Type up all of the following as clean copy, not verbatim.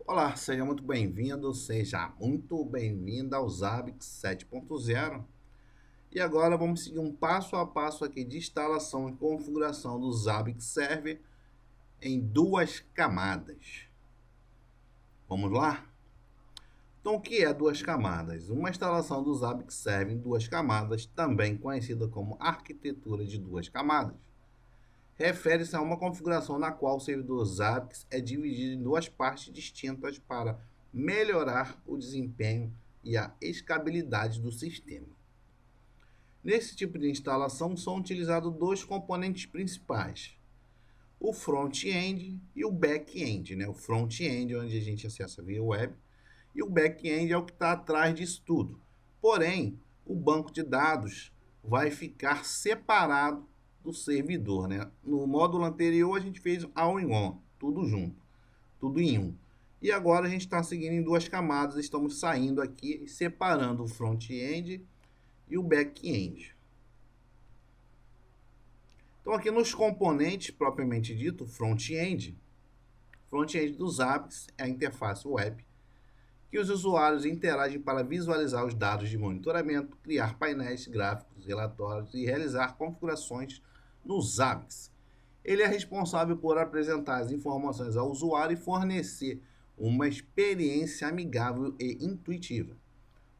Olá, seja muito bem-vindo, seja muito bem-vinda ao Zabbix 7.0. E agora vamos seguir um passo a passo aqui de instalação e configuração do Zabbix Server em duas camadas. Vamos lá? Então, o que é duas camadas? Uma instalação do Zabbix Server em duas camadas, também conhecida como arquitetura de duas camadas, refere-se a uma configuração na qual o servidor Zabbix é dividido em duas partes distintas para melhorar o desempenho e a escalabilidade do sistema. Nesse tipo de instalação são utilizados dois componentes principais, o front-end e o back-end. O front-end é onde a gente acessa via web e o back-end é o que está atrás disso tudo. Porém, o banco de dados vai ficar separado do servidor. No módulo anterior a gente fez all-in-one, tudo junto, tudo em um. E agora a gente está seguindo em duas camadas, estamos saindo aqui e separando o front-end e o back-end. Então aqui nos componentes propriamente dito, front-end do Zabbix é a interface web, que os usuários interagem para visualizar os dados de monitoramento, criar painéis gráficos, relatórios e realizar configurações no Zabbix. Ele é responsável por apresentar as informações ao usuário e fornecer uma experiência amigável e intuitiva.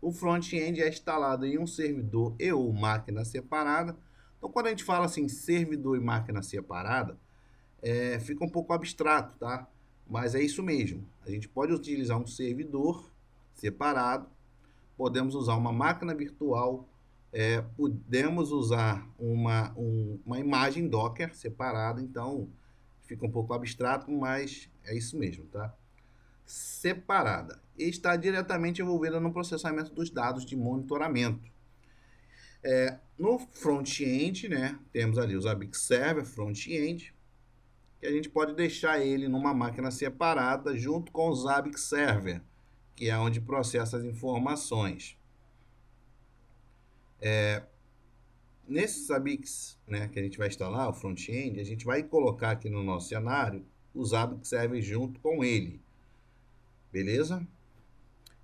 O front-end é instalado em um servidor e ou máquina separada. Então, quando a gente fala assim, servidor e máquina separada, fica um pouco abstrato, tá? Mas é isso mesmo. A gente pode utilizar um servidor separado, podemos usar uma máquina virtual, podemos usar uma imagem Docker separada, então fica um pouco abstrato, mas é isso mesmo, tá? Separada. E está diretamente envolvida no processamento dos dados de monitoramento. No front-end, temos ali o Zabbix Server front-end, que a gente pode deixar ele numa máquina separada junto com o Zabbix Server, que é onde processa as informações. Nesse Zabbix, que a gente vai instalar, o front-end, a gente vai colocar aqui no nosso cenário o Zabbix Server junto com ele, beleza?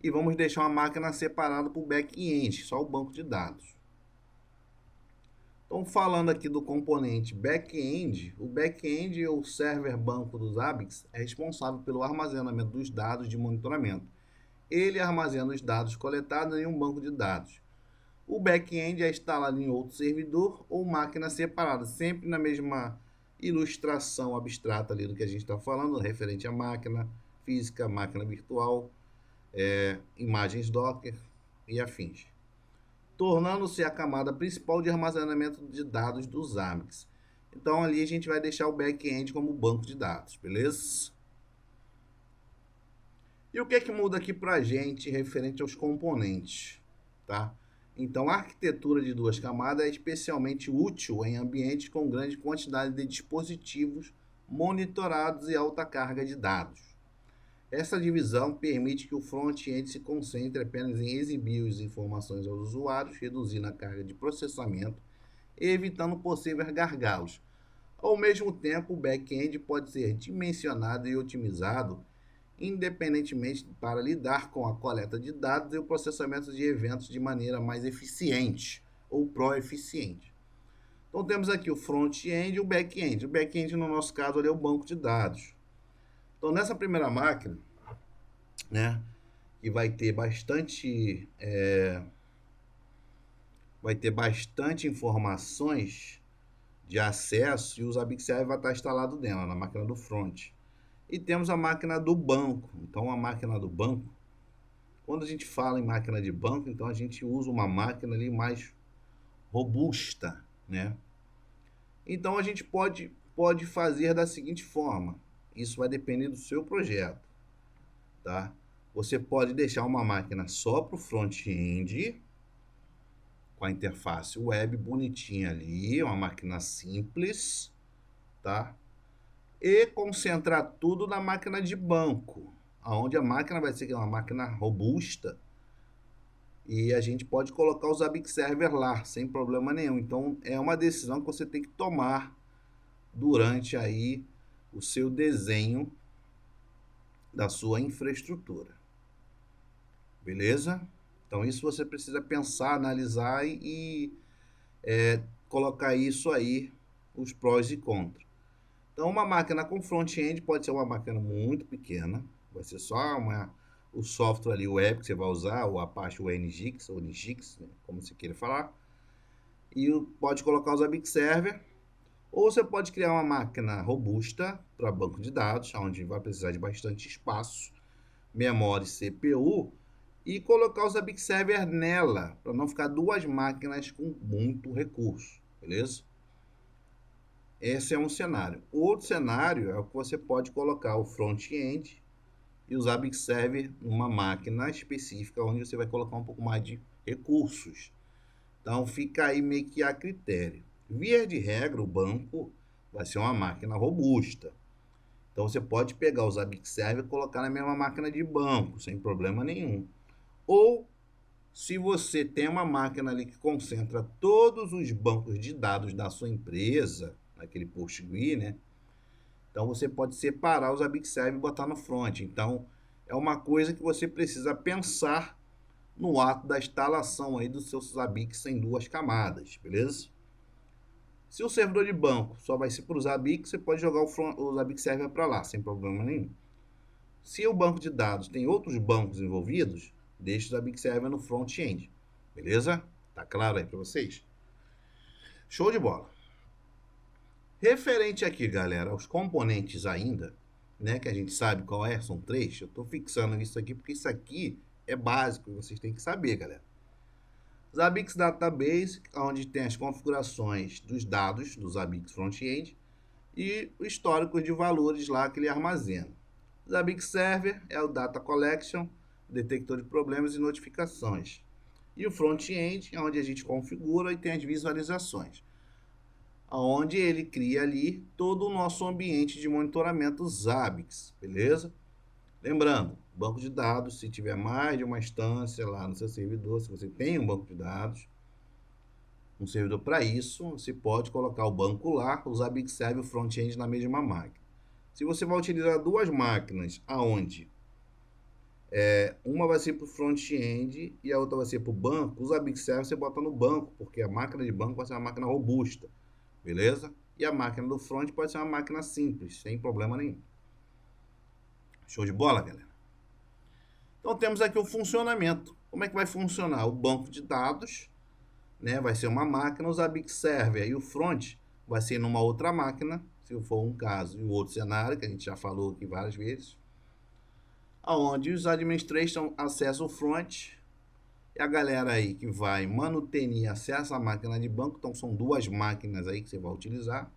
E vamos deixar uma máquina separada para o back-end, só o banco de dados. Então, falando aqui do componente back-end, o back-end ou server banco do Zabbix é responsável pelo armazenamento dos dados de monitoramento. Ele armazena os dados coletados em um banco de dados. O back-end é instalado em outro servidor ou máquina separada, sempre na mesma ilustração abstrata ali do que a gente está falando, referente à máquina física, máquina virtual, imagens Docker e afins, tornando-se a camada principal de armazenamento de dados do Zabbix. Então ali a gente vai deixar o back-end como banco de dados, beleza? E o que é que muda aqui para a gente referente aos componentes, tá? Então a arquitetura de duas camadas é especialmente útil em ambientes com grande quantidade de dispositivos monitorados e alta carga de dados. Essa divisão permite que o front-end se concentre apenas em exibir as informações aos usuários, reduzindo a carga de processamento e evitando possíveis gargalos. Ao mesmo tempo, o back-end pode ser dimensionado e otimizado independentemente para lidar com a coleta de dados e o processamento de eventos de maneira mais eficiente ou pró-eficiente. Então temos aqui o front-end e o back-end. O back-end, no nosso caso, ali é o banco de dados. Então, nessa primeira máquina, que vai ter bastante informações de acesso e o Zabbix Server vai estar instalado nela, na máquina do front. E temos a máquina do banco. Então, a máquina do banco, quando a gente fala em máquina de banco, então a gente usa uma máquina ali mais robusta, Então, a gente pode fazer da seguinte forma. Isso vai depender do seu projeto, tá? Você pode deixar uma máquina só para o front-end, com a interface web bonitinha ali, uma máquina simples, tá? E concentrar tudo na máquina de banco, onde a máquina vai ser uma máquina robusta e a gente pode colocar o Zabbix Server lá, sem problema nenhum. Então, é uma decisão que você tem que tomar durante aí o seu desenho da sua infraestrutura. Beleza? Então isso você precisa pensar, analisar e colocar isso aí, os prós e contras. Então uma máquina com front-end pode ser uma máquina muito pequena, vai ser só o software ali, o web que você vai usar, o Apache, o NGIX, ou NGIX, né, como você queira falar, e pode colocar os Zabbix Server, ou você pode criar uma máquina robusta para banco de dados, onde vai precisar de bastante espaço, memória e CPU, e colocar os Zabbix Server nela, para não ficar duas máquinas com muito recurso, beleza? Esse é um cenário. O outro cenário é o que você pode colocar o front-end e usar Zabbix Server numa máquina específica, onde você vai colocar um pouco mais de recursos. Então fica aí meio que a critério. Via de regra, o banco vai ser uma máquina robusta. Então você pode pegar o Zabbix Server e colocar na mesma máquina de banco, sem problema nenhum. Ou, se você tem uma máquina ali que concentra todos os bancos de dados da sua empresa, aquele PostGRE, né? Então você pode separar os Zabbix Server e botar no front. Então é uma coisa que você precisa pensar no ato da instalação aí dos seus Zabbix em duas camadas, beleza? Se o servidor de banco só vai ser para o Zabbix, você pode jogar o Zabbix Server para lá, sem problema nenhum. Se o banco de dados tem outros bancos envolvidos, deixa o Zabbix Server no front-end, beleza? Tá claro aí para vocês? Show de bola! Referente aqui, galera, aos componentes ainda, né, que a gente sabe qual é, são 3, eu estou fixando isso aqui porque isso aqui é básico e vocês têm que saber, galera. Zabbix Database, onde tem as configurações dos dados do Zabbix Front-End e o histórico de valores lá que ele armazena. Zabbix Server é o Data Collection, detector de problemas e notificações. E o Front-End é onde a gente configura e tem as visualizações, onde ele cria ali todo o nosso ambiente de monitoramento Zabbix, beleza? Lembrando, banco de dados, se tiver mais de uma instância lá no seu servidor, se você tem um banco de dados, um servidor para isso, você pode colocar o banco lá, o Zabbix Server e o front-end na mesma máquina. Se você vai utilizar duas máquinas, aonde uma vai ser para o front-end e a outra vai ser para o banco, o Zabbix Server você bota no banco, porque a máquina de banco vai ser uma máquina robusta, beleza? E a máquina do front pode ser uma máquina simples, sem problema nenhum. Show de bola, galera? Então temos aqui o funcionamento. Como é que vai funcionar? O banco de dados, né, vai ser uma máquina, o Zabbix Server e o front vai ser numa outra máquina, se for um caso, e o outro cenário, que a gente já falou aqui várias vezes, onde os administrators acessam o front e a galera aí que vai manutenir acessa a máquina de banco, então são duas máquinas aí que você vai utilizar.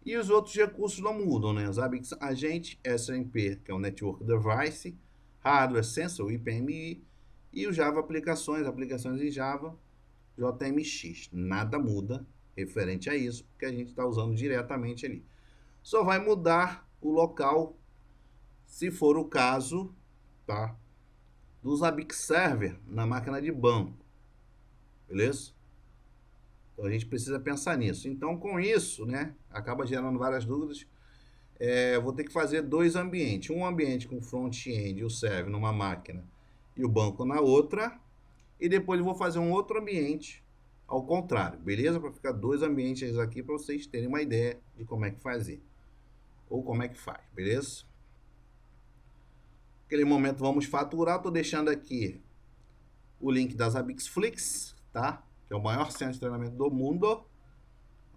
E os outros recursos não mudam, né? O Zabbix Agent, SMP, que é o Network Device, Hardware Sensor, IPMI, e o Java Aplicações em Java, JMX. Nada muda referente a isso, porque a gente está usando diretamente ali. Só vai mudar o local, se for o caso, tá? Do Zabbix Server na máquina de banco, beleza? Então a gente precisa pensar nisso. Então com isso, né, acaba gerando várias dúvidas. Vou ter que fazer dois ambientes. Um ambiente com front-end e o server numa máquina e o banco na outra. E depois eu vou fazer um outro ambiente ao contrário, beleza? Para ficar dois ambientes aqui para vocês terem uma ideia de como é que fazer. Ou como é que faz, beleza? Naquele momento vamos faturar. Estou deixando aqui o link da Zabbixflix, tá? Que é o maior centro de treinamento do mundo,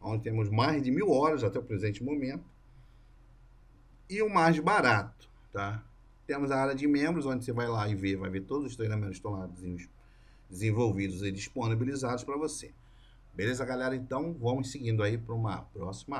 onde temos mais de 1000 horas até o presente momento, e o mais barato, tá? Temos a área de membros, onde você vai lá e vai ver todos os treinamentos que estão lá desenvolvidos e disponibilizados para você. Beleza, galera? Então, vamos seguindo aí para uma próxima.